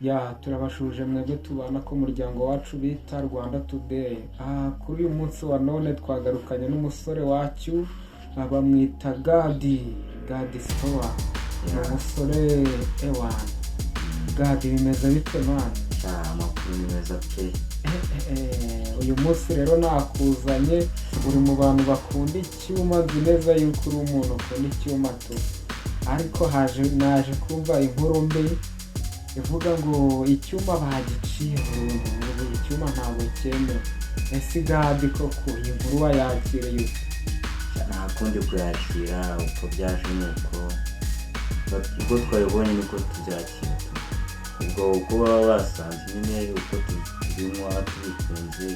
Ya turabashuje mwebwe tubana ko umuryango wacu bita Rwanda Today. Kuri uyu munsi wa none twagarukanye n'umusore wacu bamwita Gadi Store. Ni umusore ewana. Gadi bimeze bite man? Amakuru meza pe. Uyu munsi rero nakuzanye uri mu bantu bakunda icyuma, nzi neza yuko uri umuntu ukunda icyuma tu. Ariko naje kumva inkuru mbi ivuga ngo icyuma bagiciye burundu, icyuma ntabwo cyemewe. Ese Gadi koko iyi nkuru wayakiriye ute? Nakundi kuyakira uko byaje uko twabibonye niko tubyakira. Ubwo uko baba basanze nyine uko tubinywa tubikunze.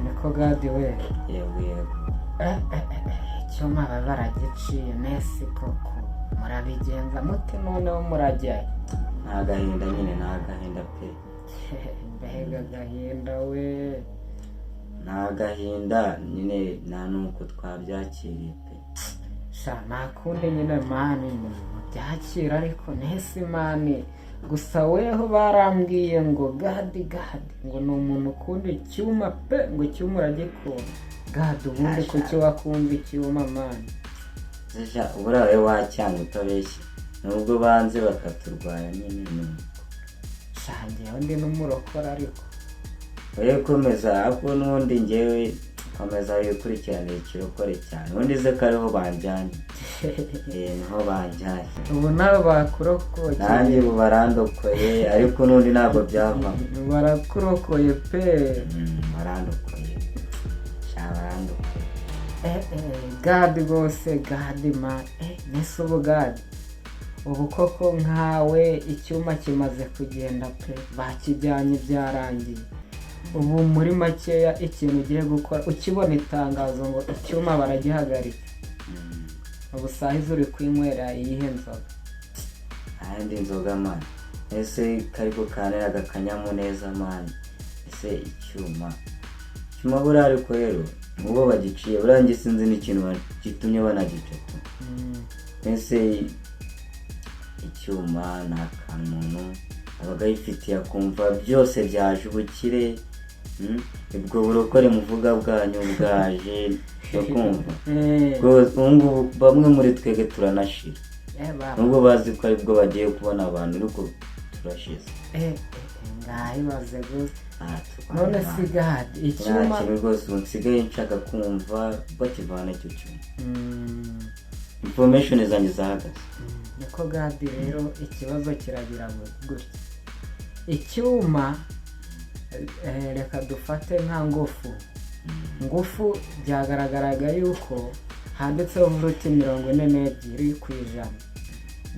Niko Gadi we. Yego. Icyuma baba baragiciye nesi koko murabigenza mute noneho murajyayo? Nta gahinda nyine, nta gahinda pe. Mbega agahinda we. Nta gahinda nyine, nta nuko twabyakiriye pe. Nakundi nyine mani mubyakira ariko nesi mani. Gusa weho barambwiye ngo Gadi ngo ni umuntu ukunda icyuma pe, ngo icyuma uragikunda. Gadi ubundi kuki wakumva icyuma mani? Uburawe wacyanga utabeshye, nubwo banze bakaturwanya nyine nuko. Ngewe ndi n'umurokora ariko oye komeza, ahubwo n'ubundi ngewe komeza wikurikiranire ikirokore cyane, ubundi ze ko ariho banjyanye. Niho banjyanye. Ubu nabo bakurokoye. Nanjye ubu barandokoye ariko n'undi ntabwo byavamo. Barakurokoye pe. Barandokoye. Barandokoye. Gadi rwose Gadi man. Nese ubu Gadi ubu koko nkawe icyuma kimaze kugenda pe, bakijyanye byarangiye. Ubu muri makeya ikintu ugiye gukora ukibona itangazo ngo icyuma baragihagarika, ubu sahize uri kwinywera iyihe nzoga? Ahandi nzoga mani. Ese kariko kanera agakanyamuneza mani. Ese icyuma buriya ariko rero mubo bagiciye burangiye sinzi n'ikintu gitumye banagica tu. Ese icyuma nta kanunu abaga yifitiye akumva byose byaje ubukire. Ubwo burokore muvuga bwanyu bwaje bakumva. Ubwo bamwe muri twege turanashira. Nubwo bazi ko aribwo bagiye kubona abantu ariko turashize. Ngahibaze gusa. None si Gadi icyuma rwose nsigaye nshaka kumva bakivana icyo cyuma. Information zanjye zahagaze. Niko Gadi rero ikibazo kiragira gutya. Icyuma reka dufate nka ngufu byagaragaraga yuko handitseho vuruti 42%.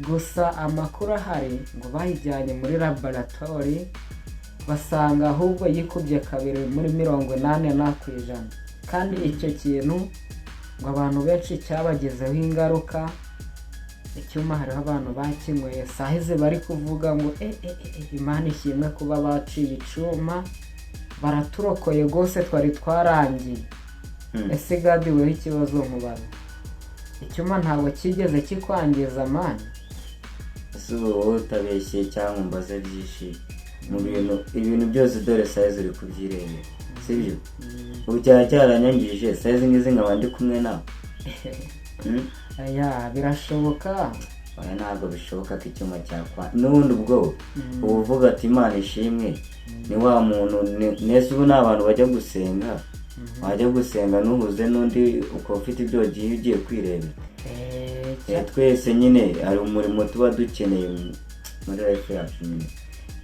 Gusa amakuru ahari ngo bayijyanye muri laboratori basanga ahubwo yikubye kabiri muri 80%. Kandi icyo kintu ngo abantu benshi cyabagezeho ingaruka. Icyuma hariho abantu bakinyweye sahize bari kuvuga ngo Imana ishimwe kuba baciye icyuma baraturokoye rwose twari twarangiye. Ese Gadi weho ikibazo nkubaza, icyuma ntabwo kigeze kikwangiza mani? Ese wowe utabeshye cyangwa mbaze byinshi mu ibintu byose dore sahize uri kubyirebera sibyo? Ubu cyaranyangije sahize ngize nkaba ndi kumwe nawe. Birashoboka. Ntabwo bishoboka ko icyuma cyakwa n'ubundi ubwo uvuga ati Imana ishimwe ni wa muntu. Nese ubu n'abantu bajya gusenga, wajya gusenga nuhuze n'undi uko ufite ibyo ugiye kwirebera. Twese nyine ari umurimo tuba dukeneye muri life yacu nyine.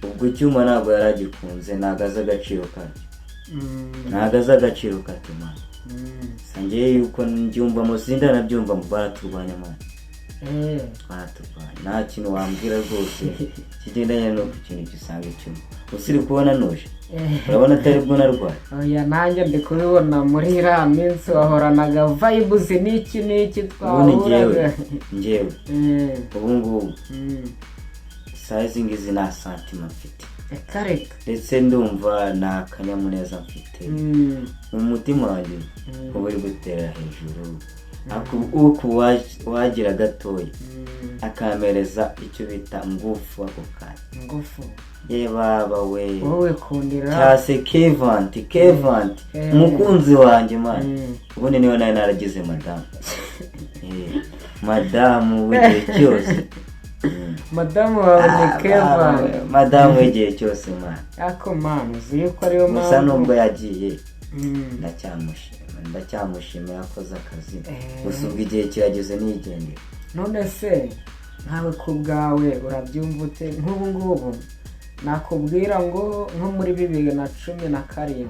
Ubwo icyuma ntabwo yaragikunze, nagaza agaciro kacyo. Nagaza agaciro kacyo man. Sangiye yuko njyumva musinda nabyumva baraturwanya man. Baraturwanya. Nta kintu wambwira rwose kigendanye no ku kintu gisanga icyuma. Usiri kubona nuje. Urabona atari bwo narwaye. Oya nanjye ndi kubibona muri iriya minsi wahoranaga vibes n'iki twahuraga. Njyewe ubu ngubu size ngizi nta santima mfite. Kareka ndetse ndumva nta kanyamuneza mfite. Umutima wanjye uba uri gutera hejuru. Uko wagira gatoya akamereza icyo bita ngufu ako kanya. ngufu ye baba we wowe kundira cyase Kevanti umukunzi wanjye man. Ubundi niyo nayo naragize madamu. Madamu w'igihe cyose. madamu wawe ni Kevin. Madamu w'igihe cyose man. Ako man uzi yuko ariyo mpamvu gusa nubwo yagiye ndacyamushima yakoze akazi. Gusa ubwo igihe kirageze nigendera. None se nkawe ku bwawe urabyumva ute nk'ubu ngubu nakubwira ngo nko muri 2017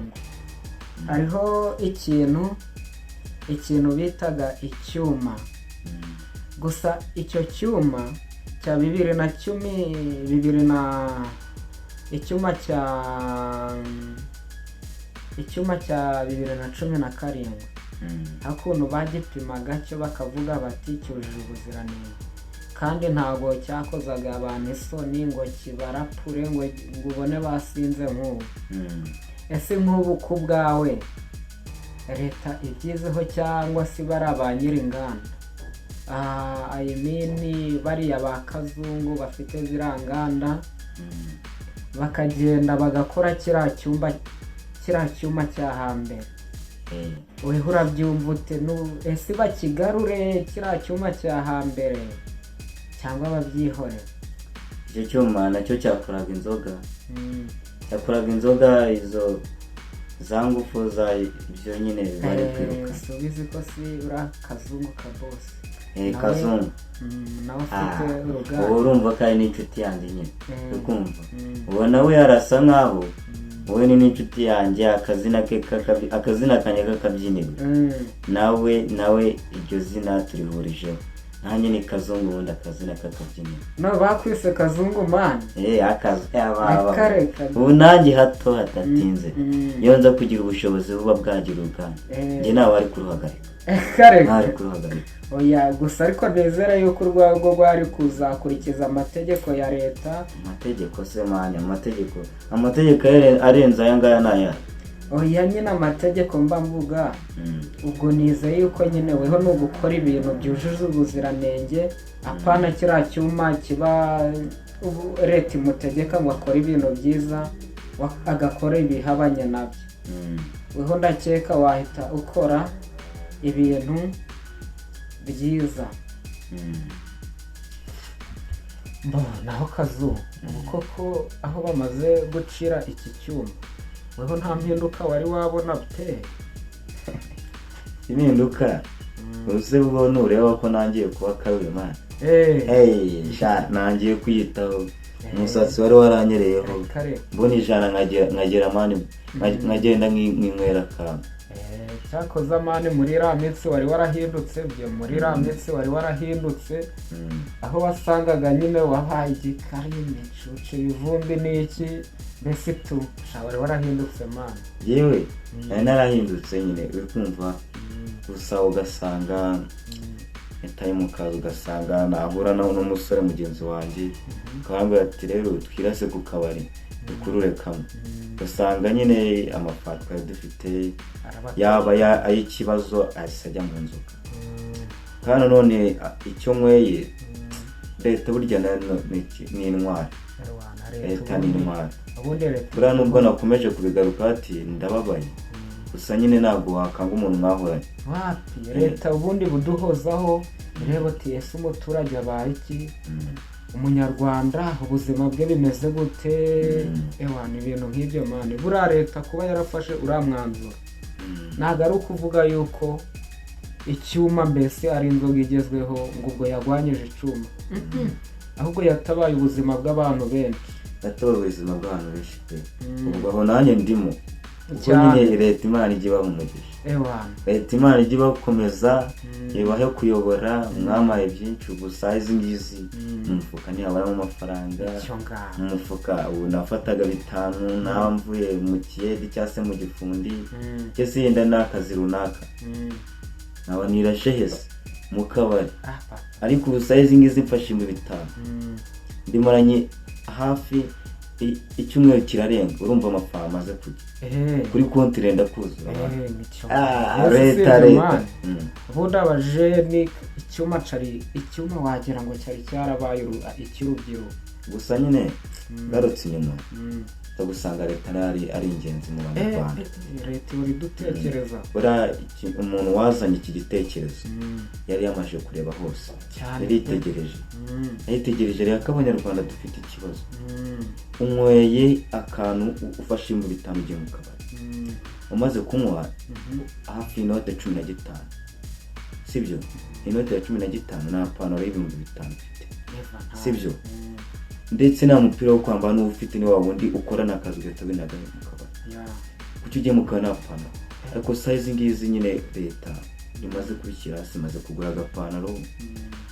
hariho ikintu bitaga icyuma. Gusa icyo cyuma cya 2010 icyuma cya 2017 hakuntu bagipimaga cyo bakavuga bati cyujuje ubuziranenge, kandi ntabwo cyakozaga abantu isoni ngo kibarapure ngo ubone basinze nk'ubu. Ese nk'ubu ku bwawe leta ibyizeho cyangwa se bari abanyiringanda I mean bariya ba kazungu bafite ziranganda bakagenda bagakora kiriya cyuma cya hambere, wewe urabyumva ute? Ese bakigarure kiriya cyuma cya hambere cyangwa babyihore? Icyo cyuma nacyo cyakoraga inzoga izo za ngufu za ibyo nyine bari kwiruka. Subizi ko si ura kazungu ka boss. Kazungu nawe ufite uruganda. Urumva ko ari n'inshuti yanjye nyine ukumva uwo nawe yarasa nkaho wowe ni n'inshuti yanjye, akazina kanye kakabyinira nawe iryo zina turihurijeho. Nanjye ni Kazungu wundi akazina kakabyinira. No bakwise Kazungu man. Ubu nanjye hato hatatinze iyo nza kugira ubushobozi buba bwagira uruganda njye nawe ari kuruhagarika. Oya gusa ariko nezera yuko urwego rwari kuzakurikiza amategeko ya leta. Amategeko se manya, amategeko arenze aya ngaya naya. Oya nyine amategeko mba mvuga ubwo nize yuko nyine weho no gukora ibintu byujuje ubuziranenge, apana kiriya cyuma kiba leta imutegeka ngo akore ibintu byiza agakora ibihabanye nabyo. Weho ndakeka wahita ukora ibintu byiza. Naho Kazungu koko aho bamaze gucira iki cyuma weho nta mpinduka wari wabona pe? Impinduka uze ubona ureba ko nangiye kuba kawe man. Nangiye kwiyitaho. Umusatsi wari waranyereyeho mbona ijana nkagera mani nkagenda nk'inywera kamba. Cyakoze amani muri ramitsi wari warahindutse aho wasangaga nyine wabaye igikarimi cuce ivumbi n'iki mbese tu wari warahindutse man. Yewe narahindutse nyine uri kumva. Gusa ugasanga etaye mu kazi ugasanga nahura n'umusore mugenzi wanjye akambwira ati rero twirase ku kabari dukurure kamwe. Ugasanga nyine amafatwa dufite yaba ay'ikibazo asajya mu nzoga. Kandi none icyo nyweye leta burya ni intwari. Leta ni intwari. Buriya nubwo nakomeje kubigaruka ati ndababaye gusa nyine ntabwo wakanga umuntu mwahoranye. Wapi leta ubundi buduhozaho rero ati ese umuturage abaye iki, umunyarwanda ubuzima bwe bimeze gute? Ni ibintu nk'ibyo mani. Buriya leta kuba yarafashe uramwanzura ntabwo ari ukuvuga yuko icyuma mbese ari inzoga igezweho ngo ubwo yagwanyije icyuma, ahubwo yatabaye ubuzima bw'abantu benshi. Ubwo aho nanjye ndimo kuko nyine leta Imana ijya ibaha umugisha. Leta Imana ijya ibakomeza ibahe kuyobora. Mwamaye byinshi gusa izi ngizi mu mufuka ntihabaramo amafaranga. Mu mufuka ubu nafataga 5 naho mvuye mu kiyedi cyangwa se mu gifundi cyese yenda n'akazi runaka naba nirashehese mu kabari. Ariko ubu izi ngizi mfashe mu 5 ndimoranye hafi icyumweru kirarenga urumva amafaranga amaze kujya kuri konti irenda kuzura. Leta ubundi abajeni icyuma wagira ngo cyari cyarabaye icy'urubyiruko gusa nyine garutse inyuma gusanga leta ari ingenzi mu Banyarwanda. leta uri dutekereza umuntu wazanye iki gitekerezo yari yamaze kureba hose, yaritegereje rero ko Abanyarwanda dufite ikibazo. unyweye akantu ufashe ibihumbi 5 ugiye mu kabari, umaze kunywa hafi inote 15, sibyo? Inote ya 15 na panaro y'ibihumbi 5 ufite, sibyo? Ndetse nta mupira wo kwambara n'ufite ni wabundi ukorana akazi gato binaga mu kabari. Kuki ugiye mu kana panaro? Ariko size ngizi nyine leta imaze kubishyira hasi, imaze kugura agapanaro.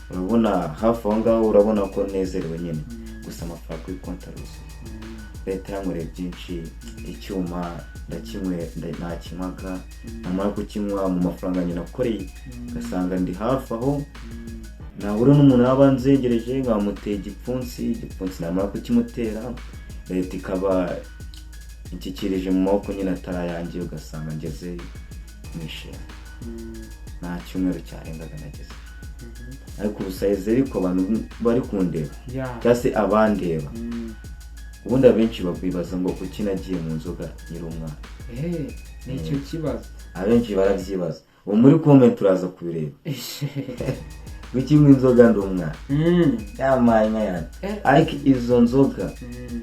Urabona hafi aho ngaho urabona ko nezerewe nyine, gusa amafaranga kuri konti aruzuye. Leta yankoreye byinshi, icyuma nakinywaga, namara kukinywa mu mafaranga nyine nakoreye gasanga ndi hafi aho nahura n'umuntu yaba nzegereje nkamuteye igipfunsi namara kukimutera leta ikaba inshyikirije mu maboko nyine atarayanjye, ugasanga ngeze mu ishema. Nta cyumweru cyarengaga nageze. Ariko ubusayize ariko abantu bari kundeba cyangwa se abandeba, ubundi abenshi babibaza ngo kuki nagiye mu nzoga nyiri umwana. Ni icyo kibazo abenshi baravyibaza. Ubu muri comment turaza kubireba. Kuki mu inzoga ndi umwana? Yamanya yana. Ariko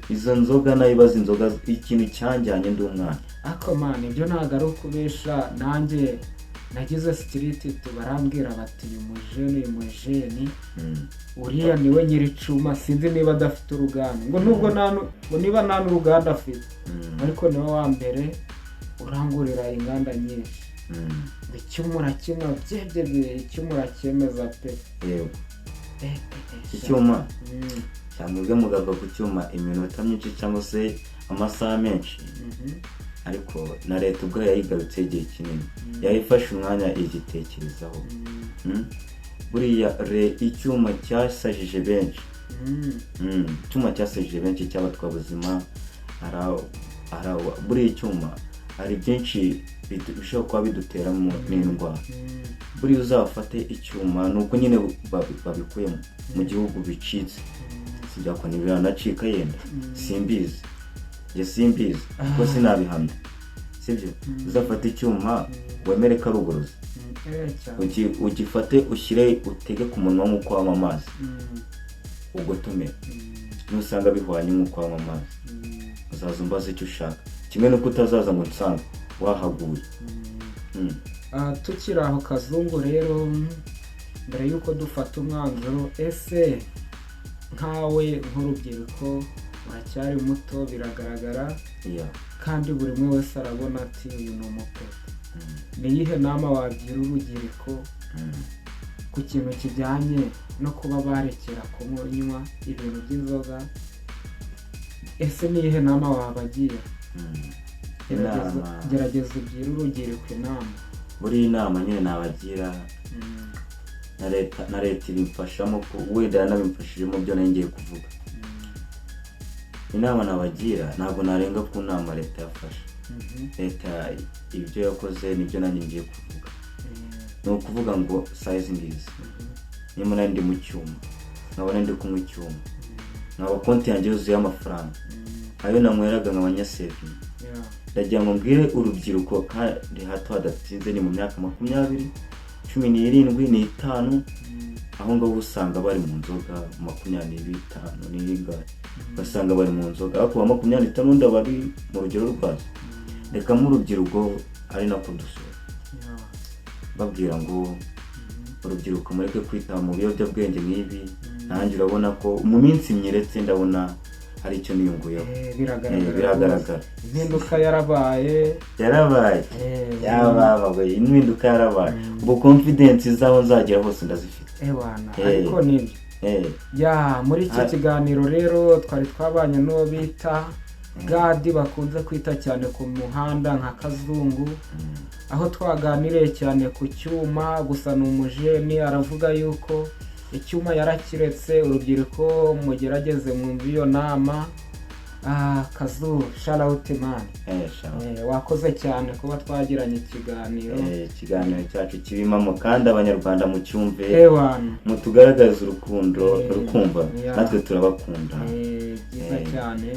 izo nzoga nayibaza inzoga ikintu cyanjyanye ndi umwana. Ako man ibyo ntago ari ukubesha, nanjye nagize street tubarambwira bati umujeni uriya niwe nyiri cuma, sinzi niba adafite uruganda ngo nubwo niba nta n'uruganda afite, ariko niwe wa mbere urangurira inganda nyinshi. Icyuma kimwe byebye icyuma cyemeza pe. Yego. Icyuma cyangwa mugava ku cyuma iminota myinshi cyangwa se amasaha menshi. Ariko na leta ubwo yayigarutse igihe kinini, yayifashe umwanya igitekerezaho. Buriya icyuma cyasajije benshi. Icyuma cyasajije benshi cy'abatwabuzima. Buriya icyuma hari byinshi bishobora kuba biduteramo n'indwara. Buriya uzafate icyuma nuko nyine babikuye mu gihugu bicitse, sijya ko nibyanacika yenda simbizi. Simbizi kuko sinabihamya, sibyo? Uzafata icyuma wemere ko arugoroza, ugifate ushyire utege ku munwa nk'uko wanywa amazi, ugotomere. Nusanga bihwanye nk'uko wanywa amazi uzaza umbaza icyo ushaka, kimwe nuko utazaza ngo nsanga wahaguye. Tukiri aho Kazungu rero, mbere yuko dufata umwanzuro, ese nkawe nk'urubyiruko uracyari muto biragaragara, kandi buri umwe wese arabona ati uyu ni umupeta. Niyihe nama wagira urubyiruko ku kintu kijyanye no kuba barekera kunywa ibintu by'inzoga? Ese niyihe nama wabagira? Gerageza ugire urubyiruko inama. Buri inama nyine nabagira, na leta ibimfashamo, wenda yanabimfashijemo byo ngiye kuvuga. Inama nabagira ntabwo narenga ku nama leta yafashe. Leta ibyo yakoze nibyo nanjye ngiye kuvuga. Ni ukuvuga ngo size ngizi, nimba ndi mu cyuma nkabona ndi kunywa icyuma, nkaba konti yanjye yuzuye amafaranga, ayo nanyweraga nk'abanyasevingi. Ndagira ngo mbwire urubyiruko kandi hato hadatinze, ni mu myaka 20, 17, 5, aho ngaho usanga bari mu nzoga 25 n'ingahe, basanga bari mu nzoga ariko 25 ndabari mu rugero rwazo. Reka mu rubyiruko ari nako dusura babwira ngo urubyiruko mureke kwita mu biyobyabwenge nk'ibi. Nanjye urabona ko mu minsi myeretse ndabona hari icyo niyunguyeho. Biragaragara impinduka yarabaye yababaye impinduka yarabaye. Ubwo confidence zabo nzagira hose ndazifite. Ariko nibyo muri iki kiganiro rero twari twabanye n'uwo bita Gadi bakunze kwita cyane ku muhanda nka Kazungu, aho twaganiriye cyane ku cyuma. Gusa ni umujeni aravuga yuko icyuma yarakiretse. Urubyiruko mugerageze mwumve iyo nama, Kazu shout out man. Shaho. Wakoze cyane kuba twagiranye ikiganiro. Ikiganiro cyacu kibimamo kandi abanyarwanda mu cyumve mutugaragaza urukundo rukumva natwe turabakunda byiza cyane.